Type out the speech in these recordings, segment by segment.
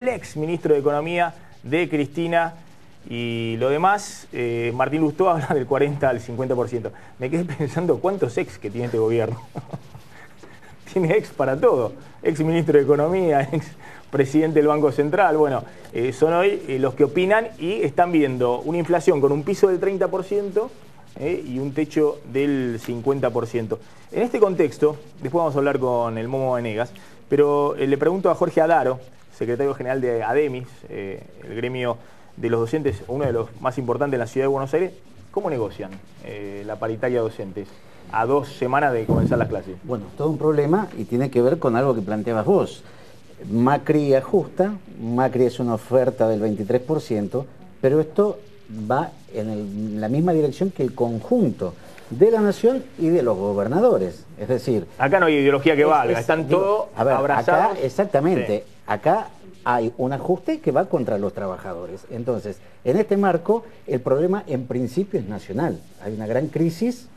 el ex ministro de Economía de Cristina. Y lo demás, Martín Lustó habla del 40 al 50%. Me quedé pensando cuántos ex que tiene este gobierno. Tiene ex para todo. Ex ministro de Economía, ex presidente del Banco Central. Bueno, son hoy los que opinan y están viendo una inflación con un piso del 30% y un techo del 50%. En este contexto, después vamos a hablar con el Momo Venegas, pero le pregunto a Jorge Adaro, secretario general de ADEMIS, el gremio de los docentes, uno de los más importantes en la ciudad de Buenos Aires, ¿cómo negocian la paritaria de docentes a 2 semanas de comenzar las clases? Bueno, todo un problema y tiene que ver con algo que planteabas vos. Macri ajusta, Macri es una oferta del 23%, pero esto va en la misma dirección que el conjunto de la nación y de los gobernadores. Es decir... Acá no hay ideología que valga, están todos abrazados. Acá, exactamente, sí. Acá hay un ajuste que va contra los trabajadores. Entonces, en este marco, el problema en principio es nacional. Hay una gran crisis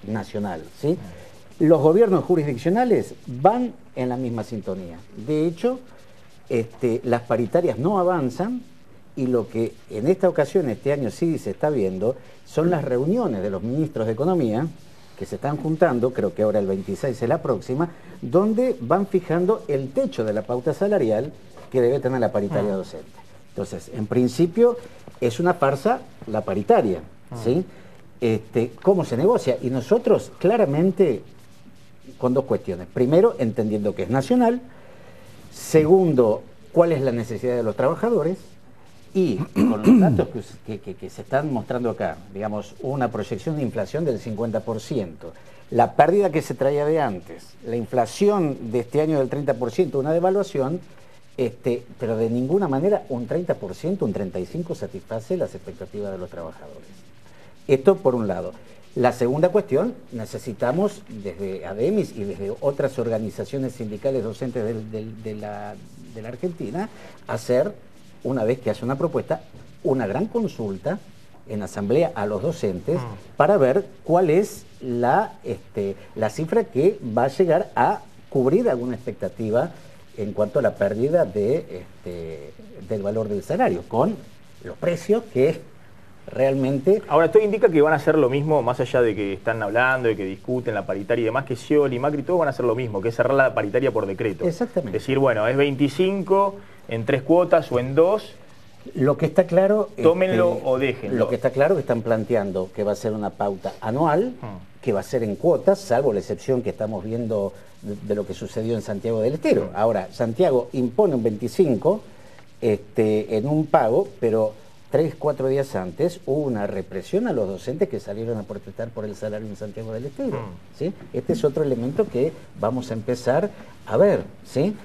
nacional, ¿sí? Los gobiernos jurisdiccionales van en la misma sintonía. De hecho, las paritarias no avanzan y lo que en esta ocasión, este año sí se está viendo, son las reuniones de los ministros de Economía que se están juntando, creo que ahora el 26 es la próxima, donde van fijando el techo de la pauta salarial que debe tener la paritaria docente. Entonces, en principio, es una farsa la paritaria, ¿sí? ¿Cómo se negocia? Y nosotros, claramente, con 2 cuestiones. Primero, entendiendo que es nacional. Segundo, cuál es la necesidad de los trabajadores. Y con los datos que se están mostrando acá, digamos, una proyección de inflación del 50%, la pérdida que se traía de antes, la inflación de este año del 30%, una devaluación, pero de ninguna manera un 30%, un 35% satisface las expectativas de los trabajadores. Esto por un lado. La segunda cuestión, necesitamos desde ADEMIS y desde otras organizaciones sindicales docentes de la Argentina hacer, una vez que hace una propuesta, una gran consulta en asamblea a los docentes para ver cuál es la cifra que va a llegar a cubrir alguna expectativa en cuanto a la pérdida del valor del salario, con los precios que realmente... Ahora, esto indica que van a hacer lo mismo, más allá de que están hablando, de que discuten la paritaria y demás, que Scioli y Macri, todos van a hacer lo mismo, que es cerrar la paritaria por decreto. Exactamente. Decir, bueno, es 25 en 3 cuotas o en 2. Lo que está claro... Tómenlo o déjenlo. Lo que está claro es que están planteando que va a ser una pauta anual, que va a ser en cuotas, salvo la excepción que estamos viendo de lo que sucedió en Santiago del Estero. Ahora, Santiago impone un 25 en un pago, pero 3, 4 días antes hubo una represión a los docentes que salieron a protestar por el salario en Santiago del Estero, ¿sí? Este es otro elemento que vamos a empezar a ver, ¿sí?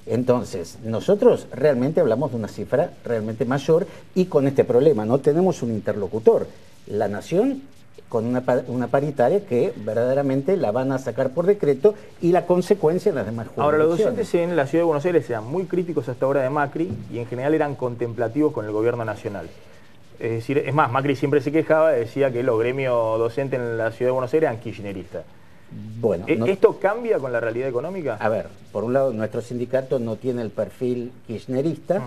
Entonces, nosotros realmente hablamos de una cifra realmente mayor y con este problema no tenemos un interlocutor. La Nación con una paritaria que verdaderamente la van a sacar por decreto y la consecuencia en las demás jurisdicciones. Ahora, los docentes en la Ciudad de Buenos Aires eran muy críticos hasta ahora de Macri y en general eran contemplativos con el gobierno nacional. Es decir, es más, Macri siempre se quejaba, decía que los gremios docentes en la Ciudad de Buenos Aires eran kirchneristas. Bueno, ¿Esto cambia con la realidad económica? A ver, por un lado, nuestro sindicato no tiene el perfil kirchnerista.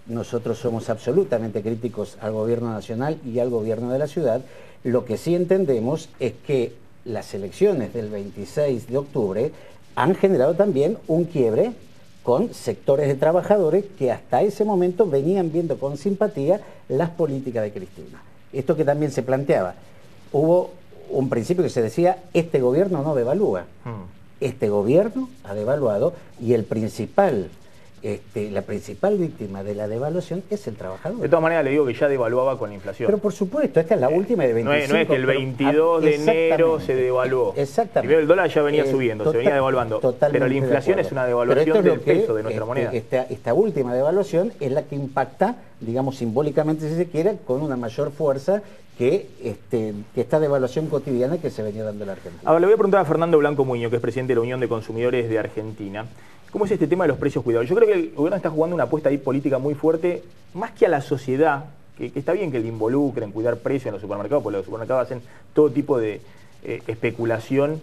Nosotros somos absolutamente críticos al gobierno nacional y al gobierno de la ciudad. Lo que sí entendemos es que las elecciones del 26 de octubre han generado también un quiebre con sectores de trabajadores que hasta ese momento venían viendo con simpatía las políticas de Cristina. Esto que también se planteaba. Hubo un principio que se decía, este gobierno no devalúa. Este gobierno ha devaluado y el principal... la principal víctima de la devaluación es el trabajador. De todas maneras le digo que ya devaluaba con la inflación. Pero por supuesto, esta es la última de 25. No es que el 22 de enero se devaluó. Exactamente. Primero el dólar ya venía subiendo, se venía devaluando. Pero la inflación es una devaluación del peso de nuestra moneda. Esta última devaluación es la que impacta, digamos simbólicamente si se quiere, con una mayor fuerza que esta devaluación cotidiana que se venía dando en la Argentina. Ahora le voy a preguntar a Fernando Blanco Muñoz, que es presidente de la Unión de Consumidores de Argentina. ¿Cómo es este tema de los precios cuidados? Yo creo que el gobierno está jugando una apuesta ahí política muy fuerte, más que a la sociedad, que está bien que le involucren, cuidar precios en los supermercados, porque los supermercados hacen todo tipo de especulación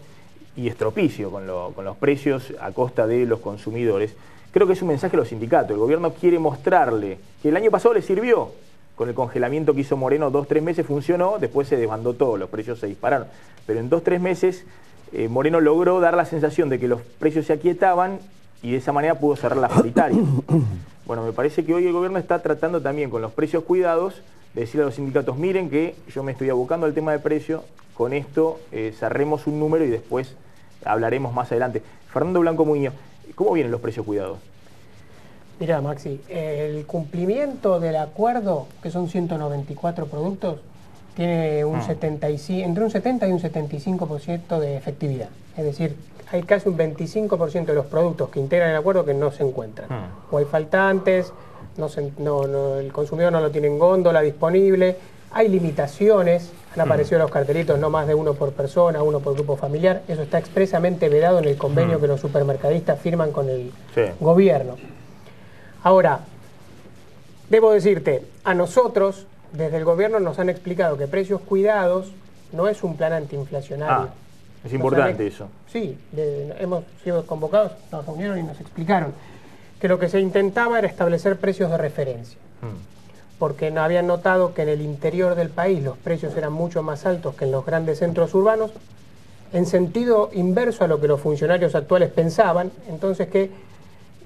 y estropicio con los precios a costa de los consumidores, creo que es un mensaje a los sindicatos. El gobierno quiere mostrarle que el año pasado le sirvió. Con el congelamiento que hizo Moreno 2-3 meses funcionó, después se desbandó todo, los precios se dispararon. Pero en 2-3 meses Moreno logró dar la sensación de que los precios se aquietaban y de esa manera pudo cerrar las paritarias. Bueno, me parece que hoy el gobierno está tratando también con los precios cuidados de decirle a los sindicatos, miren que yo me estoy abocando al tema de precio, con esto cerremos un número y después hablaremos más adelante. Fernando Blanco Muñoz, ¿cómo vienen los precios cuidados? Mirá, Maxi, el cumplimiento del acuerdo, que son 194 productos, tiene un entre un 70 y un 75% de efectividad. Es decir, hay casi un 25% de los productos que integran el acuerdo que no se encuentran. O hay faltantes, el consumidor no lo tiene en góndola disponible, hay limitaciones, han aparecido los cartelitos, no más de uno por persona, uno por grupo familiar. Eso está expresamente vedado en el convenio que los supermercadistas firman con el gobierno. Ahora, debo decirte, a nosotros, desde el gobierno nos han explicado que Precios Cuidados no es un plan antiinflacionario. Es importante eso. Sí, hemos sido convocados, nos reunieron y nos explicaron que lo que se intentaba era establecer precios de referencia. Porque no habían notado que en el interior del país los precios eran mucho más altos que en los grandes centros urbanos, en sentido inverso a lo que los funcionarios actuales pensaban, entonces que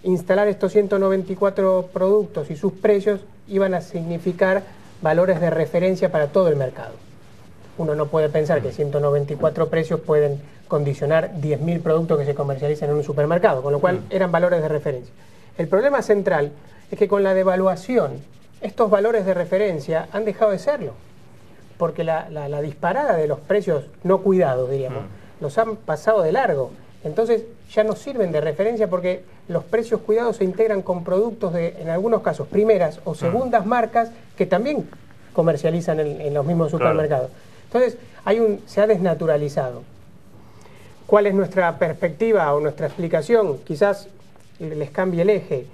instalar estos 194 productos y sus precios iban a significar valores de referencia para todo el mercado. Uno no puede pensar que 194 precios pueden condicionar 10.000 productos que se comercializan en un supermercado, con lo cual eran valores de referencia. El problema central es que con la devaluación estos valores de referencia han dejado de serlo, porque la disparada de los precios no cuidados, diríamos, los han pasado de largo. Entonces ya no sirven de referencia porque los precios cuidados se integran con productos de, en algunos casos, primeras o segundas marcas que también comercializan en los mismos supermercados. Entonces se ha desnaturalizado. ¿Cuál es nuestra perspectiva o nuestra explicación? Quizás les cambie el eje,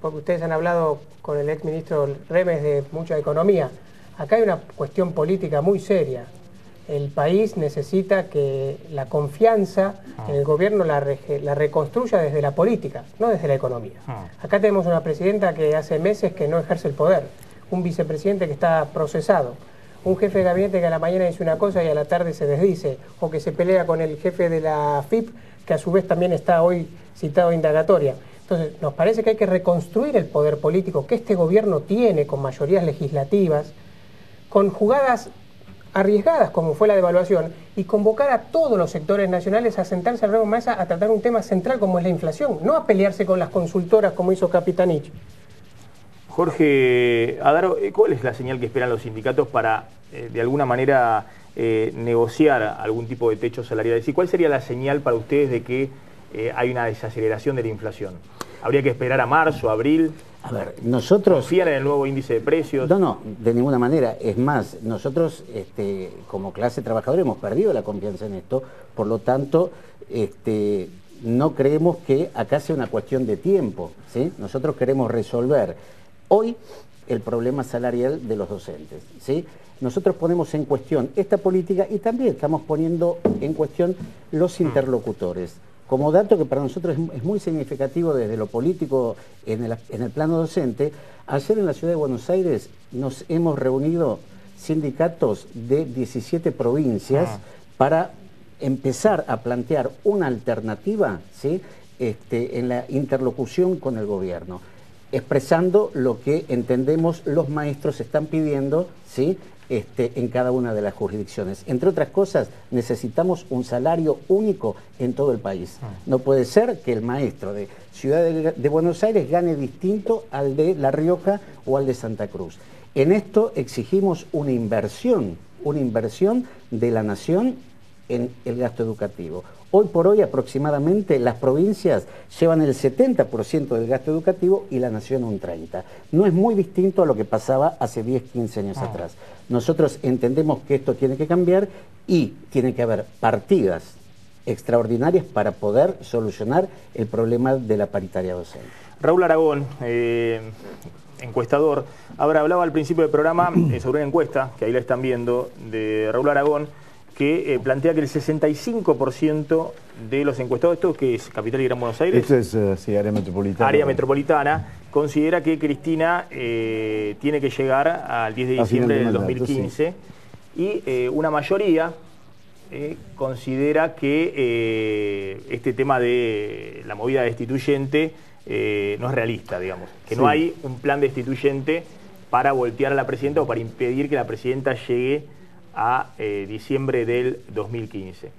porque ustedes han hablado con el exministro Remes de mucha economía. Acá hay una cuestión política muy seria. El país necesita que la confianza en el gobierno la reconstruya desde la política, no desde la economía. Acá tenemos una presidenta que hace meses que no ejerce el poder, un vicepresidente que está procesado, un jefe de gabinete que a la mañana dice una cosa y a la tarde se desdice, o que se pelea con el jefe de la AFIP, que a su vez también está hoy citado indagatoria. Entonces, nos parece que hay que reconstruir el poder político que este gobierno tiene con mayorías legislativas, con jugadas arriesgadas como fue la devaluación, y convocar a todos los sectores nacionales a sentarse alrededor de la mesa a tratar un tema central como es la inflación, no a pelearse con las consultoras como hizo Capitanich. Jorge Adaro, ¿cuál es la señal que esperan los sindicatos para, de alguna manera, negociar algún tipo de techo salarial? ¿Y cuál sería la señal para ustedes de que hay una desaceleración de la inflación? ¿Habría que esperar a marzo, abril? A ver, nosotros... ¿Confían en el nuevo índice de precios? No, de ninguna manera. Es más, nosotros como clase trabajadora hemos perdido la confianza en esto, por lo tanto, no creemos que acá sea una cuestión de tiempo, ¿sí? Nosotros queremos resolver hoy el problema salarial de los docentes, ¿sí? Nosotros ponemos en cuestión esta política y también estamos poniendo en cuestión los interlocutores. Como dato que para nosotros es muy significativo desde lo político en el plano docente, ayer en la ciudad de Buenos Aires nos hemos reunido sindicatos de 17 provincias para empezar a plantear una alternativa, ¿sí? En la interlocución con el gobierno, expresando lo que entendemos los maestros están pidiendo, ¿sí? En cada una de las jurisdicciones. Entre otras cosas, necesitamos un salario único en todo el país. No puede ser que el maestro de Ciudad de Buenos Aires gane distinto al de La Rioja o al de Santa Cruz. En esto exigimos una inversión de la nación en el gasto educativo. Hoy por hoy aproximadamente las provincias llevan el 70% del gasto educativo y la nación un 30%. No es muy distinto a lo que pasaba hace 10, 15 años atrás. Nosotros entendemos que esto tiene que cambiar y tiene que haber partidas extraordinarias para poder solucionar el problema de la paritaria docente. Raúl Aragón, encuestador, ahora hablaba al principio del programa sobre una encuesta, que ahí la están viendo, de Raúl Aragón, que plantea que el 65% de los encuestados, esto que es Capital y Gran Buenos Aires. Esto es, sí, área metropolitana. Área metropolitana, considera que Cristina tiene que llegar al 10 de diciembre del 2015, sí. Y una mayoría considera que este tema de la movida destituyente no es realista, digamos, que sí. No hay un plan destituyente para voltear a la presidenta o para impedir que la presidenta llegue a diciembre del 2015.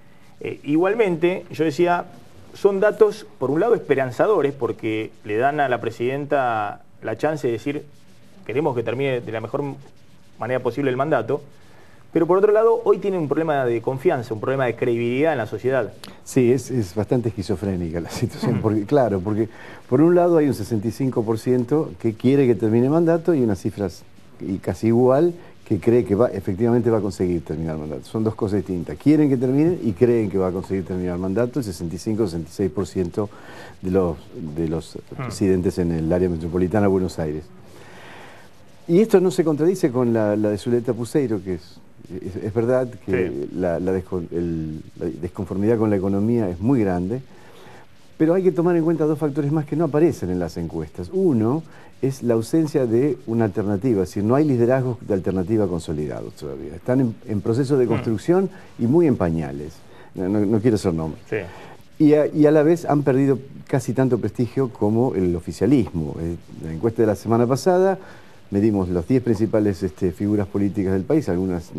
Igualmente, yo decía, son datos, por un lado, esperanzadores, porque le dan a la presidenta la chance de decir, queremos que termine de la mejor manera posible el mandato, pero por otro lado, hoy tiene un problema de confianza, un problema de credibilidad en la sociedad. Sí, es bastante esquizofrénica la situación, porque claro, porque por un lado hay un 65% que quiere que termine el mandato y unas cifras y casi igual que cree que efectivamente va a conseguir terminar el mandato. Son dos cosas distintas. Quieren que termine y creen que va a conseguir terminar el mandato, el 65-66% de los residentes en el área metropolitana de Buenos Aires. Y esto no se contradice con la de Zuleta Puseiro, que es verdad que sí. la desconformidad con la economía es muy grande, pero hay que tomar en cuenta dos factores más que no aparecen en las encuestas. Uno es la ausencia de una alternativa, es decir, no hay liderazgos de alternativa consolidados todavía. Están en proceso de construcción y muy en pañales. No quiero hacer nombres. Sí. Y a la vez han perdido casi tanto prestigio como el oficialismo. La encuesta de la semana pasada medimos las 10 principales figuras políticas del país, algunas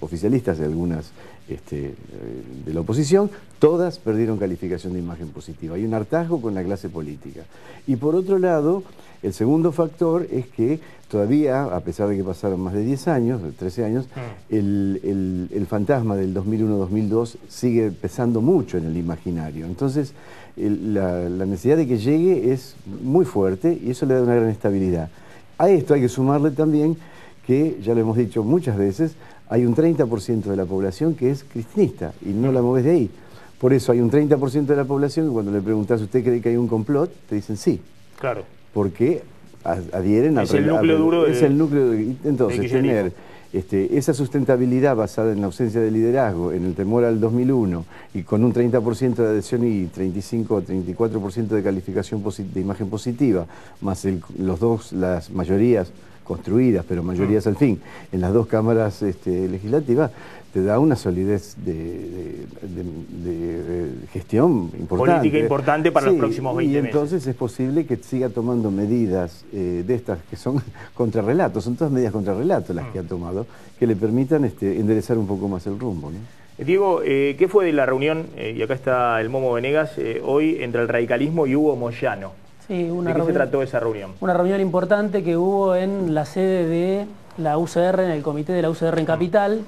oficialistas y algunas de la oposición, todas perdieron calificación de imagen positiva. Hay un hartazgo con la clase política. Y por otro lado, el segundo factor es que todavía, a pesar de que pasaron más de 10 años, 13 años, el fantasma del 2001-2002 sigue pesando mucho en el imaginario. Entonces, la necesidad de que llegue es muy fuerte y eso le da una gran estabilidad. A esto hay que sumarle también que, ya lo hemos dicho muchas veces, hay un 30% de la población que es cristinista y no la moves de ahí. Por eso hay un 30% de la población que cuando le preguntas, ¿usted cree que hay un complot? Te dicen sí. Claro. Porque adhieren al... Es el núcleo duro de... Es el núcleo de... Entonces, tener esa sustentabilidad basada en la ausencia de liderazgo, en el temor al 2001 y con un 30% de adhesión y 35 o 34% de calificación de imagen positiva, más las mayorías construidas, pero mayorías al fin, en las dos cámaras legislativas, te da una solidez de gestión importante. Política importante para los próximos 20 meses. Y entonces es posible que siga tomando medidas de estas que son contrarrelatos, son todas medidas contrarrelatos las que ha tomado, que le permitan enderezar un poco más el rumbo, ¿no? Diego, ¿qué fue de la reunión, y acá está el Momo Venegas, hoy entre el radicalismo y Hugo Moyano? Sí, ¿De qué se trató esa reunión? Una reunión importante que hubo en la sede de la UCR, en el comité de la UCR en Capital.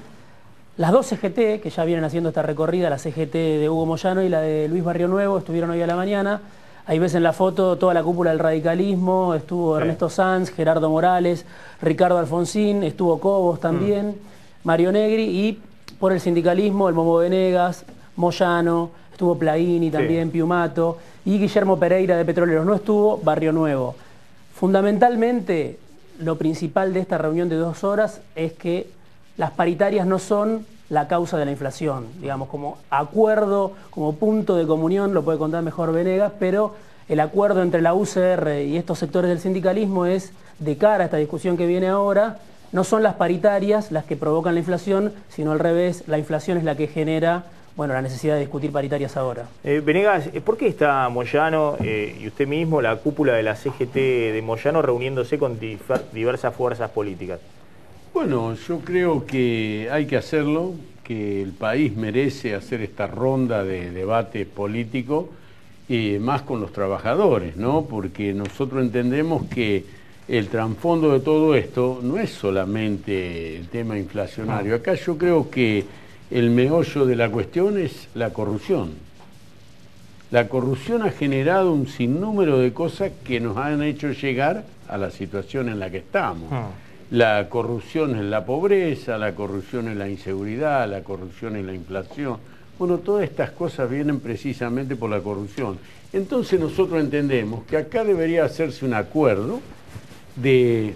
Las dos CGT, que ya vienen haciendo esta recorrida, la CGT de Hugo Moyano y la de Luis Barrio Nuevo, estuvieron hoy a la mañana. Ahí ves en la foto toda la cúpula del radicalismo, estuvo Ernesto Sanz, Gerardo Morales, Ricardo Alfonsín, estuvo Cobos también, Mario Negri, y por el sindicalismo, el Momo Venegas, Moyano, estuvo Plaini también, Piumato, y Guillermo Pereira de Petroleros. No estuvo Barrio Nuevo. Fundamentalmente, lo principal de esta reunión de 2 horas es que las paritarias no son la causa de la inflación, digamos, como acuerdo, como punto de comunión, lo puede contar mejor Venegas, pero el acuerdo entre la UCR y estos sectores del sindicalismo es, de cara a esta discusión que viene ahora, no son las paritarias las que provocan la inflación, sino al revés, la inflación es la que genera, bueno, la necesidad de discutir paritarias ahora. Venegas, ¿por qué está Moyano y usted mismo, la cúpula de la CGT de Moyano, reuniéndose con diversas fuerzas políticas? Bueno, yo creo que hay que hacerlo, que el país merece hacer esta ronda de debate político, más con los trabajadores, ¿no? Porque nosotros entendemos que el trasfondo de todo esto no es solamente el tema inflacionario. Acá yo creo que el meollo de la cuestión es la corrupción. La corrupción ha generado un sinnúmero de cosas que nos han hecho llegar a la situación en la que estamos. La corrupción es la pobreza, la corrupción es la inseguridad, la corrupción es la inflación. Bueno, todas estas cosas vienen precisamente por la corrupción. Entonces nosotros entendemos que acá debería hacerse un acuerdo de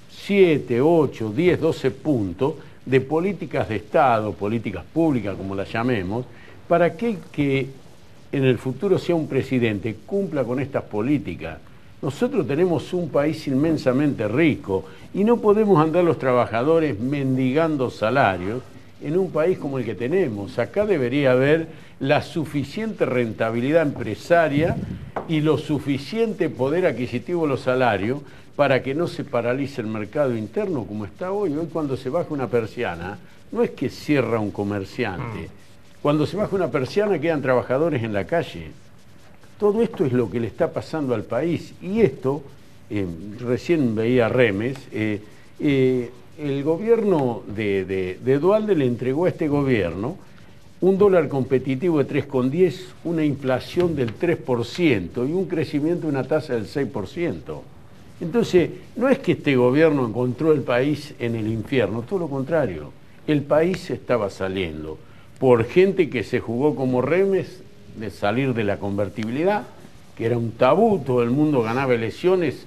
7, 8, 10, 12 puntos de políticas de Estado, políticas públicas como las llamemos, para que en el futuro sea un presidente, cumpla con estas políticas. Nosotros tenemos un país inmensamente rico y no podemos andar los trabajadores mendigando salarios en un país como el que tenemos. Acá debería haber la suficiente rentabilidad empresaria y lo suficiente poder adquisitivo de los salarios para que no se paralice el mercado interno como está hoy. Hoy cuando se baja una persiana, no es que cierra un comerciante. Cuando se baja una persiana quedan trabajadores en la calle. Todo esto es lo que le está pasando al país. Y esto, recién veía Remes, el gobierno de Duhalde le entregó a este gobierno un dólar competitivo de 3,10, una inflación del 3% y un crecimiento de una tasa del 6%. Entonces, no es que este gobierno encontró el país en el infierno, todo lo contrario. El país estaba saliendo por gente que se jugó como Remes de salir de la convertibilidad, que era un tabú, todo el mundo ganaba elecciones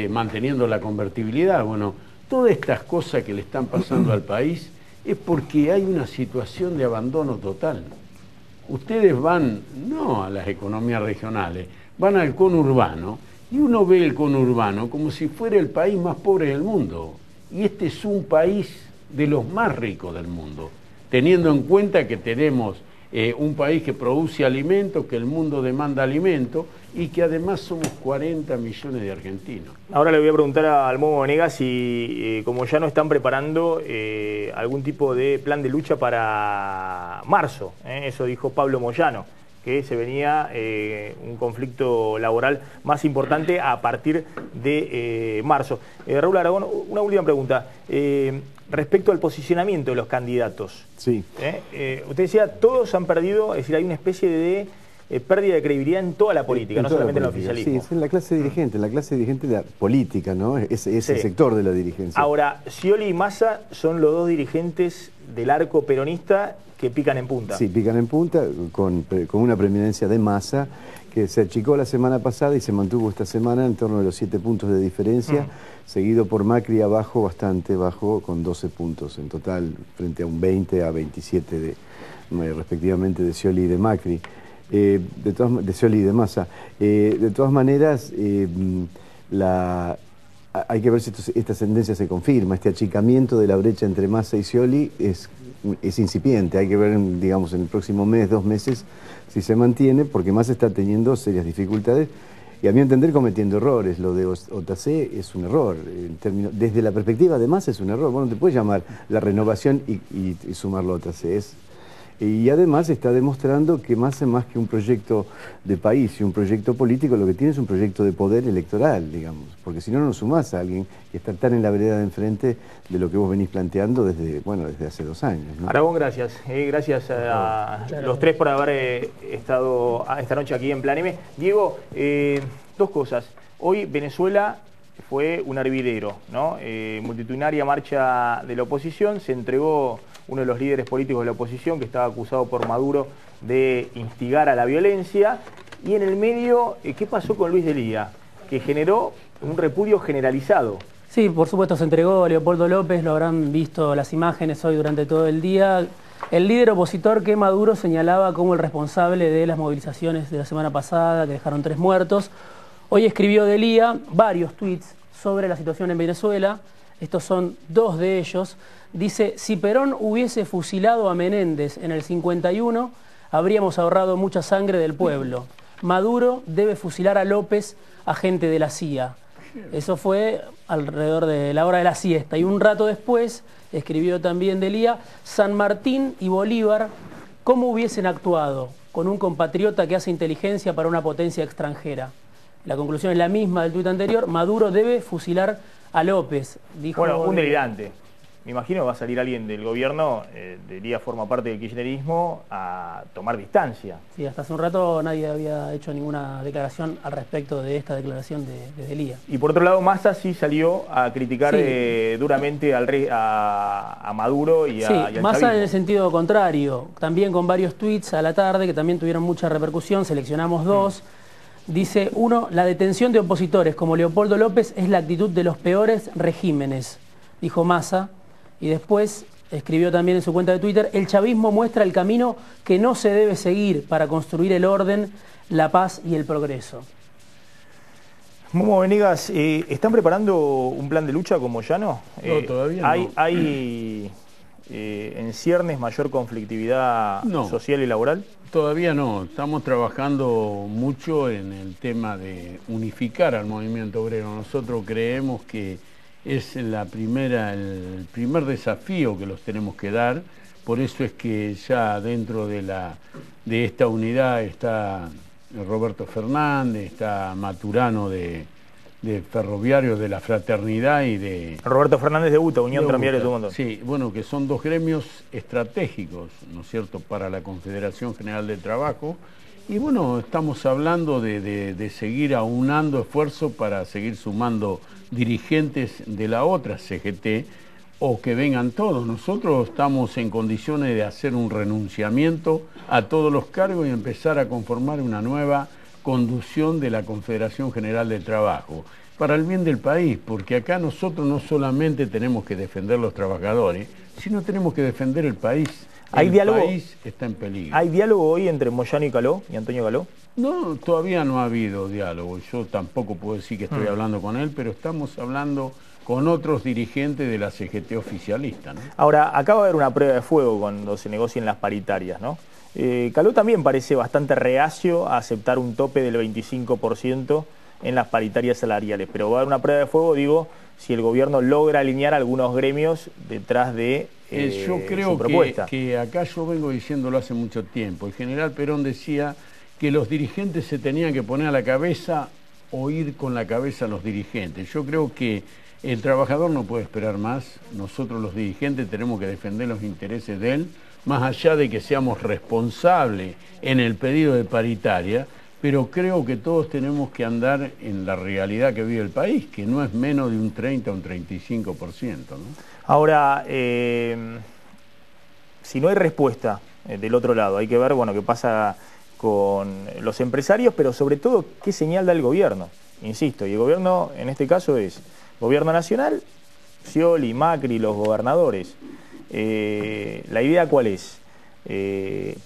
manteniendo la convertibilidad. Bueno, todas estas cosas que le están pasando al país es porque hay una situación de abandono total. Ustedes van, no a las economías regionales, van al conurbano, y uno ve el conurbano como si fuera el país más pobre del mundo. Y este es un país de los más ricos del mundo, teniendo en cuenta que tenemos un país que produce alimentos, que el mundo demanda alimentos y que además somos 40 millones de argentinos. Ahora le voy a preguntar al Momo Venegas si, como ya no están preparando algún tipo de plan de lucha para marzo. Eso dijo Pablo Moyano, que se venía un conflicto laboral más importante a partir de marzo. Raúl Aragón, una última pregunta. Respecto al posicionamiento de los candidatos. Sí. Usted decía, todos han perdido, es decir, hay una especie de pérdida de credibilidad en toda la política, no solamente en el oficialismo. Sí, es en la clase dirigente de la política, ¿no? Ese Sí. sector de la dirigencia. Ahora, Scioli y Massa son los dos dirigentes del arco peronista que pican en punta. Sí, pican en punta con una preeminencia de Massa que se achicó la semana pasada y se mantuvo esta semana en torno a los 7 puntos de diferencia, seguido por Macri abajo, bastante bajo, con 12 puntos en total, frente a un 20 a 27 respectivamente de Scioli y de Macri. De Scioli y de Massa. De todas maneras, hay que ver si esta tendencia se confirma. Este achicamiento de la brecha entre Massa y Scioli es incipiente. Hay que ver, digamos, en el próximo mes, 2 meses, si se mantiene, porque Massa está teniendo serias dificultades y a mi entender cometiendo errores. Lo de OTC es un error. Desde la perspectiva de Massa es un error. Bueno, te puedes llamar la renovación y sumarlo a OTC. Y además está demostrando que Massa, más que un proyecto de país y un proyecto político, lo que tiene es un proyecto de poder electoral, digamos. Porque si no, no sumás a alguien que está tan en la vereda de enfrente de lo que vos venís planteando desde hace 2 años, ¿no? Aragón, gracias. Gracias a los tres por haber estado esta noche aquí en Plan M. Diego, 2 cosas. Hoy Venezuela fue un hervidero, ¿no? Multitudinaria marcha de la oposición, se entregó uno de los líderes políticos de la oposición que estaba acusado por Maduro de instigar a la violencia. Y en el medio, ¿qué pasó con Luis Delía? Que generó un repudio generalizado. Sí, por supuesto se entregó Leopoldo López, lo habrán visto las imágenes hoy durante todo el día. El líder opositor que Maduro señalaba como el responsable de las movilizaciones de la semana pasada, que dejaron 3 muertos. Hoy escribió Delía varios tweets sobre la situación en Venezuela. Estos son 2 de ellos. Dice, si Perón hubiese fusilado a Menéndez en el 51, habríamos ahorrado mucha sangre del pueblo. Maduro debe fusilar a López, agente de la CIA. Eso fue alrededor de la hora de la siesta. Y un rato después, escribió también Delía, San Martín y Bolívar, ¿cómo hubiesen actuado con un compatriota que hace inteligencia para una potencia extranjera? La conclusión es la misma del tuit anterior, Maduro debe fusilar a López, dijo. Bueno, un delirante. Me imagino que va a salir alguien del gobierno, Delía forma parte del kirchnerismo, a tomar distancia. Sí, hasta hace un rato nadie había hecho ninguna declaración al respecto de esta declaración de Delía. Y por otro lado, Massa sí salió a criticar duramente a Maduro y al Massa chavismo. en el sentido contrario, también con varios tweets a la tarde que también tuvieron mucha repercusión, seleccionamos 2. Dice, 1, la detención de opositores como Leopoldo López es la actitud de los peores regímenes, dijo Massa. Y después escribió también en su cuenta de Twitter: el chavismo muestra el camino que no se debe seguir para construir el orden, la paz y el progreso. Momo Venegas, ¿están preparando un plan de lucha con Moyano? No, todavía no. ¿Hay en ciernes mayor conflictividad social y laboral? Todavía no. Estamos trabajando mucho en el tema de unificar al movimiento obrero. Nosotros creemos que es el primer desafío que los tenemos que dar. Por eso es que ya dentro de esta unidad está Roberto Fernández, está Maturano de Ferroviarios de la Fraternidad y de... Roberto Fernández de UTA, Unión Tranviaria de todo el mundo. Sí, bueno, que son dos gremios estratégicos, ¿no es cierto?, para la Confederación General del Trabajo. Y bueno, estamos hablando de seguir aunando esfuerzos para seguir sumando dirigentes de la otra CGT o que vengan todos. Nosotros estamos en condiciones de hacer un renunciamiento a todos los cargos y empezar a conformar una nueva conducción de la Confederación General del Trabajo, para el bien del país, porque acá nosotros no solamente tenemos que defender los trabajadores, sino tenemos que defender el país. El país está en peligro. ¿Hay diálogo hoy entre Moyano y Caló, y Antonio Caló? No, todavía no ha habido diálogo. Yo tampoco puedo decir que estoy hablando con él, pero estamos hablando con otros dirigentes de la CGT oficialista, ¿no? Ahora, acaba de haber una prueba de fuego cuando se negocian las paritarias, ¿no? Caló también parece bastante reacio a aceptar un tope del 25% en las paritarias salariales, pero va a haber una prueba de fuego, digo, si el gobierno logra alinear algunos gremios detrás de yo creo su propuesta. Que acá yo vengo diciéndolo hace mucho tiempo. El general Perón decía que los dirigentes se tenían que poner a la cabeza o ir con la cabeza a los dirigentes. Yo creo que el trabajador no puede esperar más. Nosotros los dirigentes tenemos que defender los intereses de él, más allá de que seamos responsables en el pedido de paritaria, pero creo que todos tenemos que andar en la realidad que vive el país, que no es menos de un 30 o un 35%, ¿no? Ahora, si no hay respuesta del otro lado, hay que ver, bueno, qué pasa con los empresarios, pero sobre todo, qué señal da el gobierno. Insisto, y el gobierno en este caso es gobierno nacional, Scioli, Macri, los gobernadores. ¿La idea cuál es?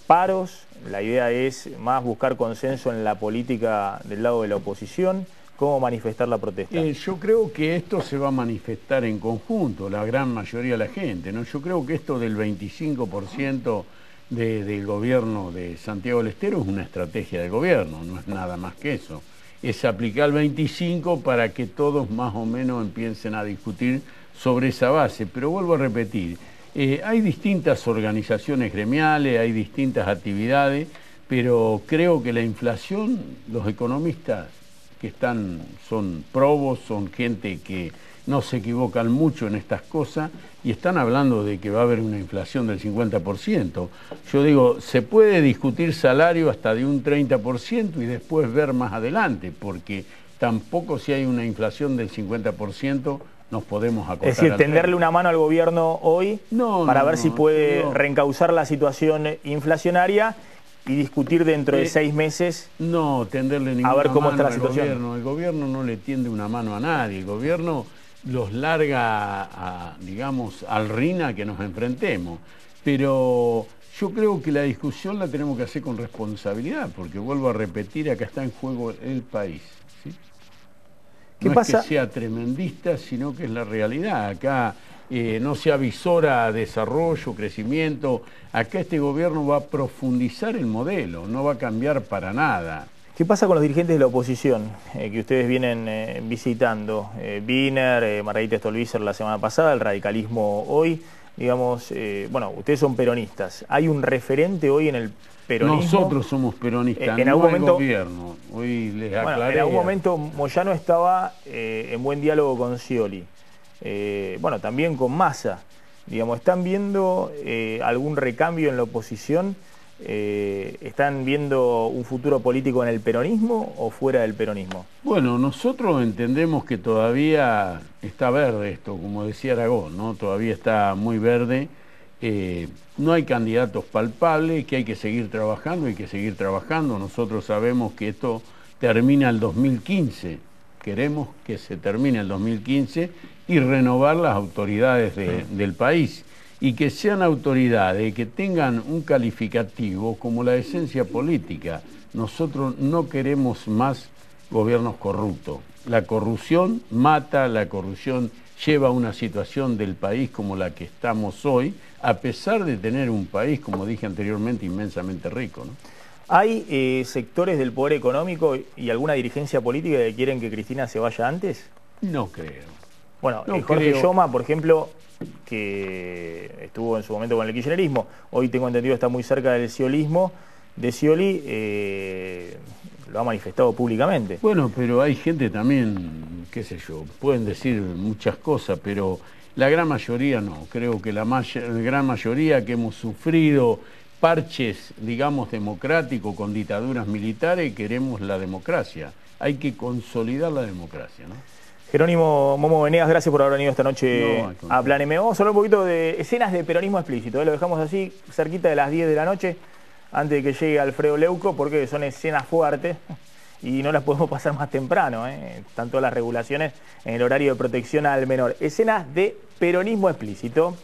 Paros, la idea es más buscar consenso en la política del lado de la oposición. ¿Cómo manifestar la protesta? Yo creo que esto se va a manifestar en conjunto, la gran mayoría de la gente, ¿no? Yo creo que esto del 25% del gobierno de Santiago del Estero es una estrategia de gobierno, no es nada más que eso. Es aplicar el 25% para que todos más o menos empiecen a discutir sobre esa base. Pero vuelvo a repetir, hay distintas organizaciones gremiales, hay distintas actividades, pero creo que la inflación, los economistas que son probos, son gente que no se equivocan mucho en estas cosas y están hablando de que va a haber una inflación del 50%. Yo digo, se puede discutir salario hasta de un 30% y después ver más adelante, porque tampoco si hay una inflación del 50% nos podemos acotar. Es decir, tenderle una mano al gobierno hoy para ver si puede reencauzar la situación inflacionaria y discutir dentro de 6 meses. No, tenderle ninguna a ver cómo mano está la situación. Gobierno. El gobierno no le tiende una mano a nadie. El gobierno los larga, digamos, al RIN a que nos enfrentemos. Pero yo creo que la discusión la tenemos que hacer con responsabilidad, porque vuelvo a repetir, acá está en juego el país, ¿sí? ¿Qué no pasa? Es que sea tremendista, sino que es la realidad. Acá no se avisora desarrollo, crecimiento. Acá este gobierno va a profundizar el modelo, no va a cambiar para nada. ¿Qué pasa con los dirigentes de la oposición que ustedes vienen visitando? Wiener, Margarita Stolbizer la semana pasada, el radicalismo hoy. Digamos, bueno, ustedes son peronistas. ¿Hay un referente hoy en el peronismo? Nosotros somos peronistas, en algún momento, gobierno. Hoy les aclaré. Bueno, en algún momento Moyano estaba en buen diálogo con Scioli. Bueno, también con Massa. Digamos, ¿están viendo algún recambio en la oposición? ¿Están viendo un futuro político en el peronismo o fuera del peronismo? Bueno, nosotros entendemos que todavía está verde esto, como decía Aragón, ¿no? Todavía está muy verde. No hay candidatos palpables, que hay que seguir trabajando, hay que seguir trabajando. Nosotros sabemos que esto termina el 2015. Queremos que se termine el 2015 y renovar las autoridades del país. y que sean autoridades, que tengan un calificativo como la esencia política. Nosotros no queremos más gobiernos corruptos. La corrupción mata, la corrupción lleva a una situación del país como la que estamos hoy, a pesar de tener un país, como dije anteriormente, inmensamente rico, ¿no? ¿Hay sectores del poder económico y alguna dirigencia política que quieren que Cristina se vaya antes? No creo. Bueno, No Jorge creo. Lloma, por ejemplo, que estuvo en su momento con el kirchnerismo, hoy tengo entendido está muy cerca del sciolismo, de Scioli, lo ha manifestado públicamente. Bueno, pero hay gente también, qué sé yo, pueden decir muchas cosas, pero la gran mayoría no. Creo que la gran mayoría que hemos sufrido parches, digamos, democráticos con dictaduras militares, queremos la democracia. Hay que consolidar la democracia, ¿no? Jerónimo Momo Venegas, gracias por haber venido esta noche No, al contrario. a Plan M. Vamos a hablar un poquito de escenas de peronismo explícito. Lo dejamos así, cerquita de las 10 de la noche, antes de que llegue Alfredo Leuco, porque son escenas fuertes y no las podemos pasar más temprano. Están todas las regulaciones en el horario de protección al menor. Escenas de peronismo explícito.